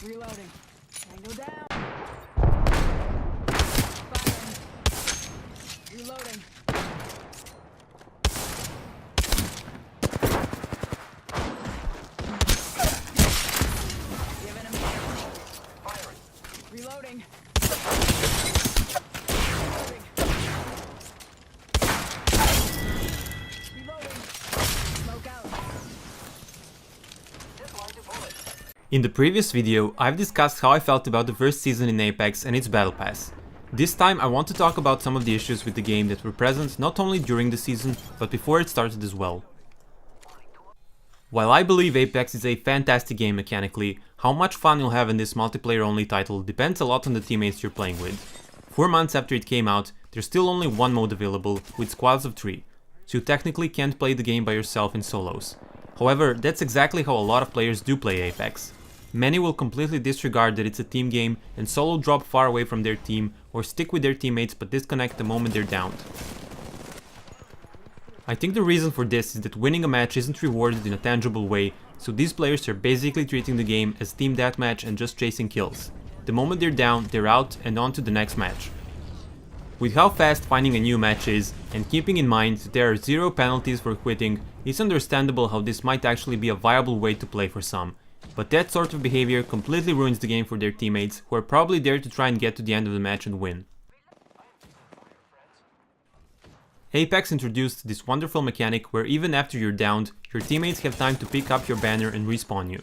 Reloading. Tango down. Firing. Reloading. Giving him ammo. Firing. Reloading. Reloading. Smoke out. In the previous video, I've discussed how I felt about the first season in Apex and its Battle Pass. This time I want to talk about some of the issues with the game that were present not only during the season, but before it started as well. While I believe Apex is a fantastic game mechanically, how much fun you'll have in this multiplayer-only title depends a lot on the teammates you're playing with. 4 months after it came out, there's still only one mode available, with squads of 3, so you technically can't play the game by yourself in solos. However, that's exactly how a lot of players do play Apex. Many will completely disregard that it's a team game and solo drop far away from their team or stick with their teammates but disconnect the moment they're downed. I think the reason for this is that winning a match isn't rewarded in a tangible way, so these players are basically treating the game as team deathmatch and just chasing kills. The moment they're down, they're out and on to the next match. With how fast finding a new match is, and keeping in mind that there are 0 penalties for quitting, it's understandable how this might actually be a viable way to play for some. But that sort of behavior completely ruins the game for their teammates, who are probably there to try and get to the end of the match and win. Apex introduced this wonderful mechanic where even after you're downed, your teammates have time to pick up your banner and respawn you.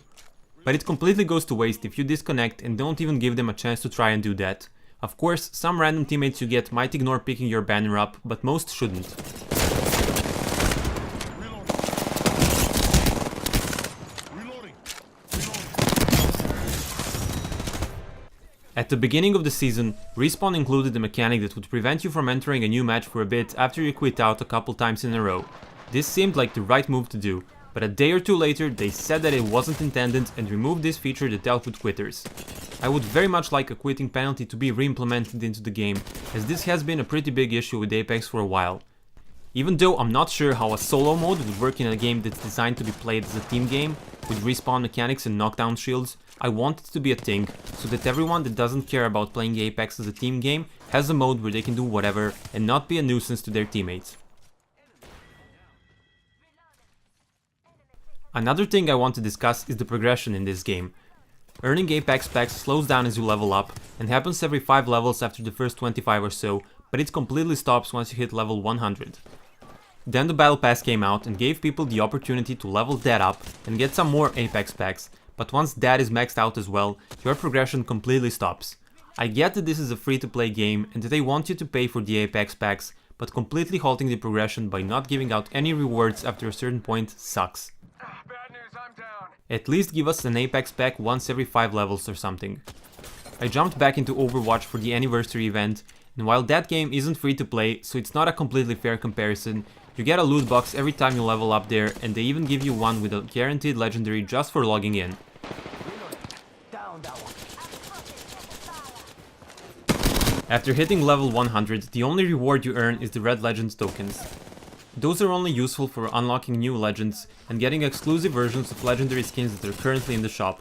But it completely goes to waste if you disconnect and don't even give them a chance to try and do that. Of course, some random teammates you get might ignore picking your banner up, but most shouldn't. At the beginning of the season, Respawn included a mechanic that would prevent you from entering a new match for a bit after you quit out a couple times in a row. This seemed like the right move to do, but a day or two later they said that it wasn't intended and removed this feature that dealt with quitters. I would very much like a quitting penalty to be re-implemented into the game, as this has been a pretty big issue with Apex for a while. Even though I'm not sure how a solo mode would work in a game that's designed to be played as a team game, with respawn mechanics and knockdown shields, I want it to be a thing, so that everyone that doesn't care about playing Apex as a team game has a mode where they can do whatever and not be a nuisance to their teammates. Another thing I want to discuss is the progression in this game. Earning Apex packs slows down as you level up, and happens every 5 levels after the first 25 or so, but it completely stops once you hit level 100. Then the Battle Pass came out and gave people the opportunity to level that up and get some more Apex packs, but once that is maxed out as well, your progression completely stops. I get that this is a free-to-play game and that they want you to pay for the Apex packs, but completely halting the progression by not giving out any rewards after a certain point sucks. Bad news, I'm down. At least give us an Apex pack once every 5 levels or something. I jumped back into Overwatch for the anniversary event, and while that game isn't free to play, so it's not a completely fair comparison, you get a loot box every time you level up there, and they even give you one with a guaranteed legendary just for logging in. After hitting level 100, the only reward you earn is the Red Legends tokens. Those are only useful for unlocking new legends and getting exclusive versions of legendary skins that are currently in the shop.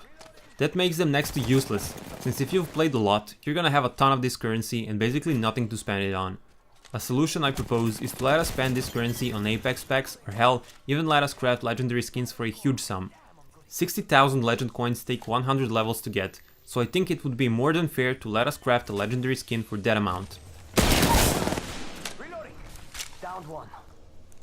That makes them next to useless, since if you've played a lot, you're gonna have a ton of this currency and basically nothing to spend it on. A solution I propose is to let us spend this currency on Apex packs, or hell, even let us craft legendary skins for a huge sum. 60,000 legend coins take 100 levels to get, so I think it would be more than fair to let us craft a legendary skin for that amount. Reloading. Downed one.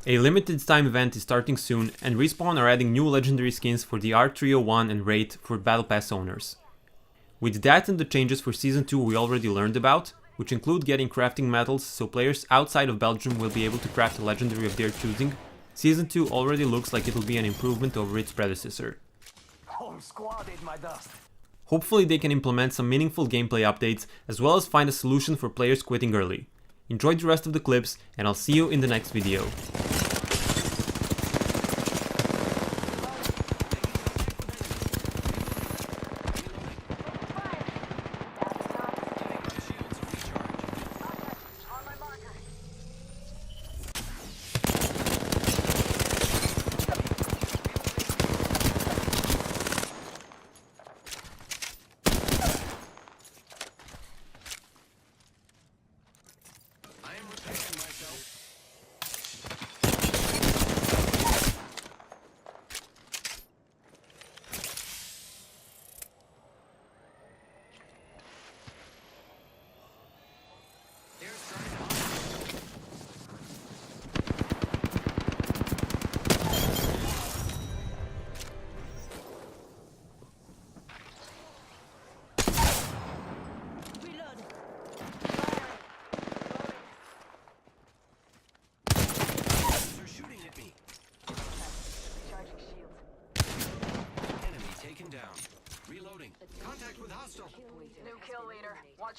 A limited time event is starting soon, and Respawn are adding new legendary skins for the R301 and Wraith for Battle Pass owners. With that and the changes for Season 2 we already learned about, which include getting crafting medals so players outside of Belgium will be able to craft a legendary of their choosing, Season 2 already looks like it'll be an improvement over its predecessor. Whole squad ate my dust. Hopefully they can implement some meaningful gameplay updates, as well as find a solution for players quitting early. Enjoy the rest of the clips, and I'll see you in the next video.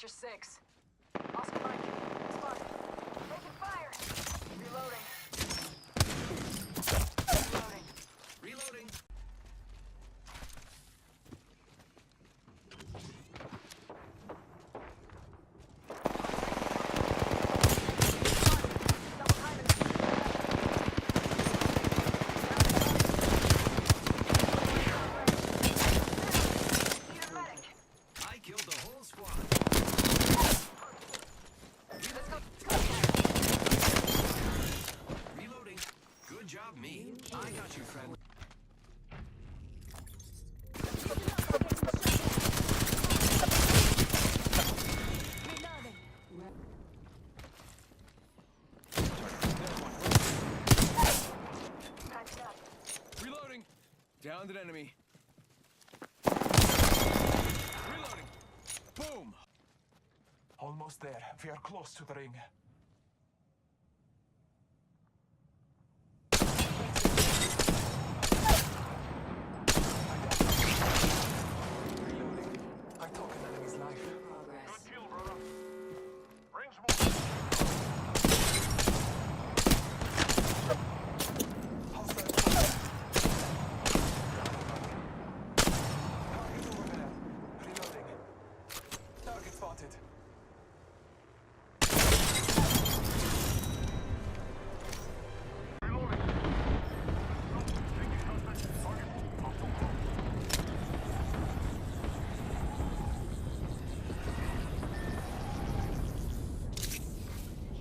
Watcher 6. Oscar Mike. Spot. Taking fire. Reloading. Reloading. Reloading. Double timing. Need a medic. I killed the whole squad. Let's go. Reloading. Good job, me. I got you, friend. Reloading. Patched up. Reloading. Downed an enemy. Reloading. Boom. Almost there. We are close to the ring. Reloading. I took an enemy's life. Progress. Kill, brother. Rings more. Hostile target over there. Reloading. Target spotted. Reloading. Taking contact. Target.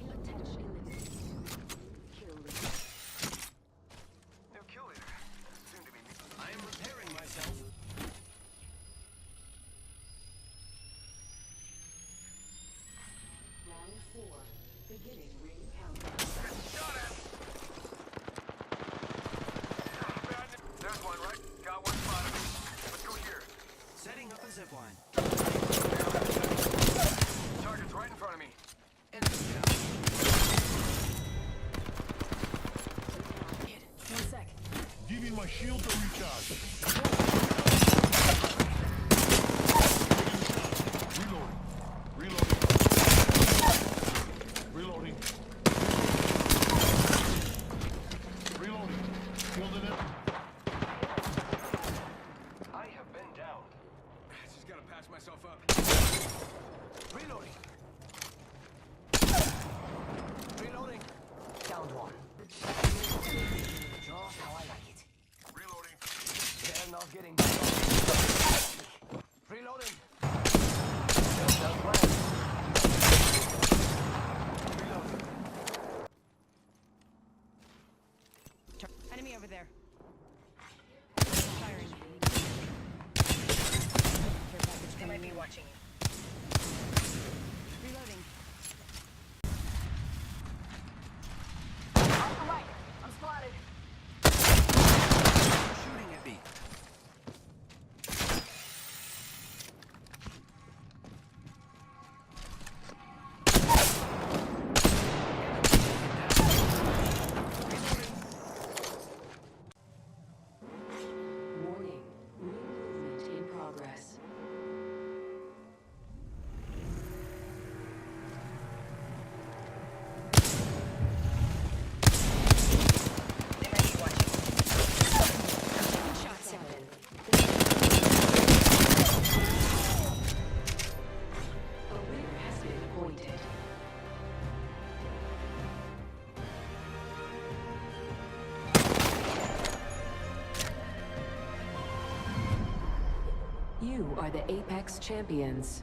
Attention limited. Kill leader. New kill leader. Soon to be me. I am repairing myself. Round 4. Beginning ring countdown. Shot at. Bad news. There's one, right? Got one spotted. Let's go here. Setting up a zipline. Target's right in front of me. Enemy down. One sec. Giving my shield a recharge. Reloading. Reloading. Reloading. Reloading. Killed an enemy. I have been down. Just gotta patch myself up. Reloading. Reloading. Downed one. Just how I like it. Reloading. They're not getting Reloading. Enemy over there. Firing. Care package coming. They might be watching you. Reloading. Off the mic. I'm spotted. Shooting at me. Warning. Ring movement in progress. They might be watching. Shot 7. A winner has been appointed. You are the Apex Champions.